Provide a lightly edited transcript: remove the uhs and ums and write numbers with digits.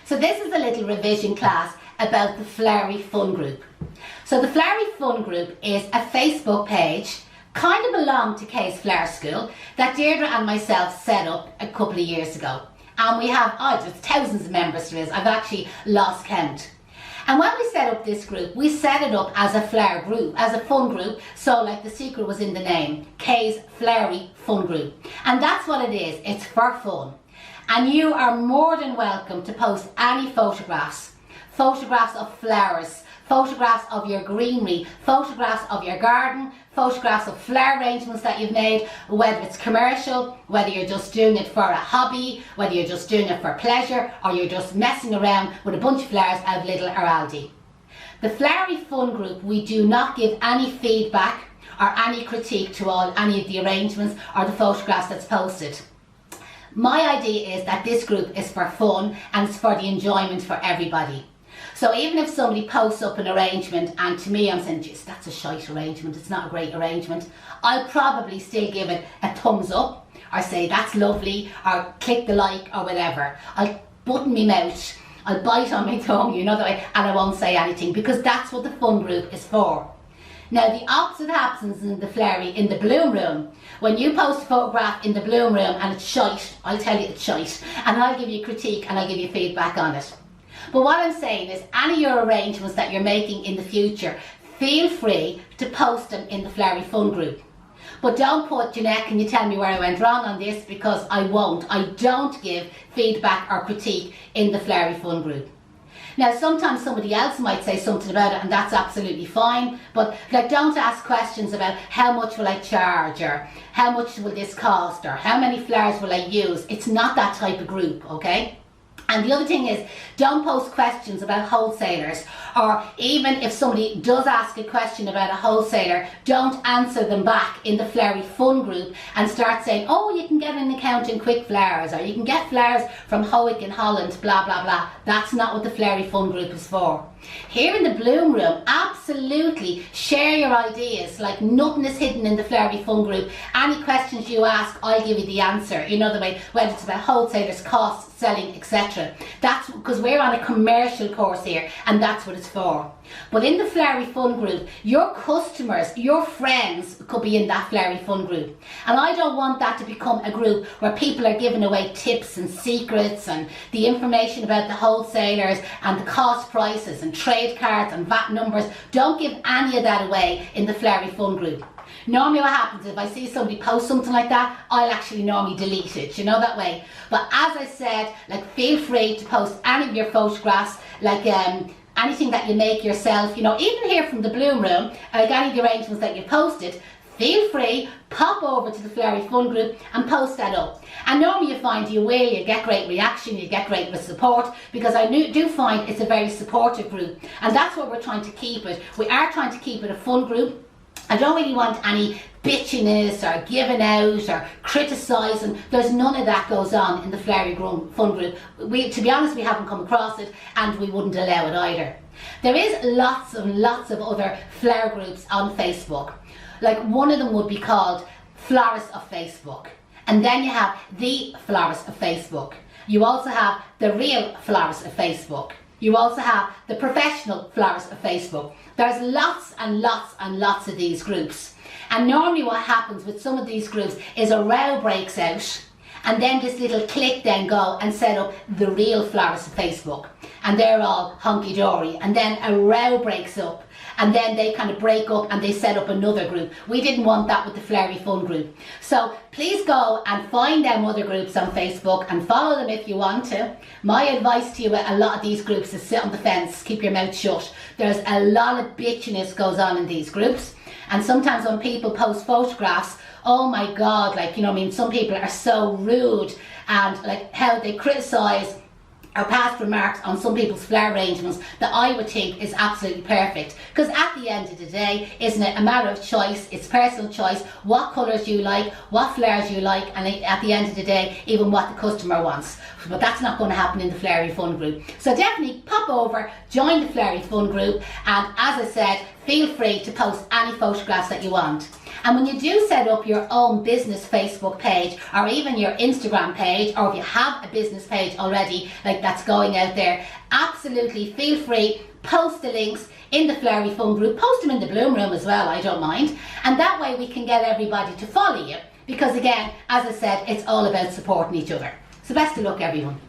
So this is a little revision class about the Flowery Fun Group. So the Flowery Fun Group is a Facebook page, kind of belonged to Kay's Flower School, that Deirdre and myself set up a couple of years ago. And we have, there's thousands of members to this, I've actually lost count. And when we set up this group, we set it up as a flower group, as a fun group. So like the secret was in the name, Kay's Flowery Fun Group. And that's what it is, it's for fun. And you are more than welcome to post any photographs of flowers, photographs of your greenery, photographs of your garden, photographs of flower arrangements that you've made, whether it's commercial, whether you're just doing it for a hobby, whether you're just doing it for pleasure, or you're just messing around with a bunch of flowers out of Lidl or Aldi. The Flowery Fun Group, we do not give any feedback or any critique to any of the arrangements or the photographs that's posted. My idea is that this group is for fun and it's for the enjoyment for everybody. So even if somebody posts up an arrangement and to me I'm saying, geez, that's a shite arrangement, it's not a great arrangement, I'll probably still give it a thumbs up or say that's lovely or click the like or whatever. I'll button my mouth, I'll bite on my tongue, you know, that way, and I won't say anything because that's what the fun group is for. Now the opposite happens in the Flowery, in the Bloom Room. When you post a photograph in the Bloom Room and it's shite, I'll tell you it's shite and I'll give you critique and I'll give you feedback on it. But what I'm saying is any of your arrangements that you're making in the future, feel free to post them in the Flowery Fun Group. But don't put, Jeanette, can you tell me where I went wrong on this? Because I won't. I don't give feedback or critique in the Flowery Fun Group. Now sometimes somebody else might say something about it and that's absolutely fine, but like don't ask questions about how much will I charge or how much will this cost or how many flowers will I use. It's not that type of group, okay? And the other thing is, don't post questions about wholesalers, or even if somebody does ask a question about a wholesaler, don't answer them back in the Flowery Fun Group and start saying, oh, you can get an account in Quick Flowers, or you can get flowers from Howick in Holland, blah, blah, blah. That's not what the Flowery Fun Group is for. Here in the Bloom Room, absolutely share your ideas, like nothing is hidden in the Flowery Fun Group. Any questions you ask, I'll give you the answer. You know the way, whether it's about wholesalers, costs, selling, etc. That's because we're on a commercial course here and that's what it's for. But in the Flowery Fun Group, your customers, your friends could be in that Flowery Fun Group. And I don't want that to become a group where people are giving away tips and secrets and the information about the wholesalers and the cost prices and trade cards and VAT numbers. Don't give any of that away in the Flowery Fun Group. Normally what happens, if I see somebody post something like that, I'll actually normally delete it, you know, that way. But as I said, like feel free to post any of your photographs, like anything that you make yourself, you know, even here from the Bloom Room, like any of the arrangements that you posted, feel free, pop over to the Flowery Fun Group and post that up. And normally you find you get great reaction, you get great support, because I do find it's a very supportive group. And that's what we're trying to keep it. We are trying to keep it a fun group. I don't really want any bitchiness or giving out or criticising. There's none of that goes on in the Flowery Fun Group. To be honest, we haven't come across it and we wouldn't allow it either. There is lots and lots of other flower groups on Facebook. Like one of them would be called Florists of Facebook. And then you have the Florists of Facebook. You also have the Real Florists of Facebook. You also have the Professional Florists of Facebook. There's lots and lots and lots of these groups. And normally what happens with some of these groups is a row breaks out and then this little clique then go and set up the Real Florists of Facebook. And they're all hunky-dory. And then a row breaks up and then they kind of break up and they set up another group. We didn't want that with the Flowery Fun Group. So please go and find them other groups on Facebook and follow them if you want to. My advice to you with a lot of these groups is sit on the fence, keep your mouth shut. There's a lot of bitchiness goes on in these groups. And sometimes when people post photographs, oh my God, like, you know what I mean, some people are so rude and like how they criticise or past remarks on some people's flower arrangements that I would think is absolutely perfect. Because at the end of the day, isn't it a matter of choice? It's personal choice, what colours you like, what flowers you like, and at the end of the day, even what the customer wants. But that's not going to happen in the Flowery Fun Group. So definitely pop over, join the Flowery Fun Group, and as I said, feel free to post any photographs that you want. And when you do set up your own business Facebook page, or even your Instagram page, or if you have a business page already, like that's going out there, absolutely feel free, post the links in the Flowery Fun group, post them in the Bloom Room as well, I don't mind. And that way we can get everybody to follow you. Because again, as I said, it's all about supporting each other. So best of luck, everyone.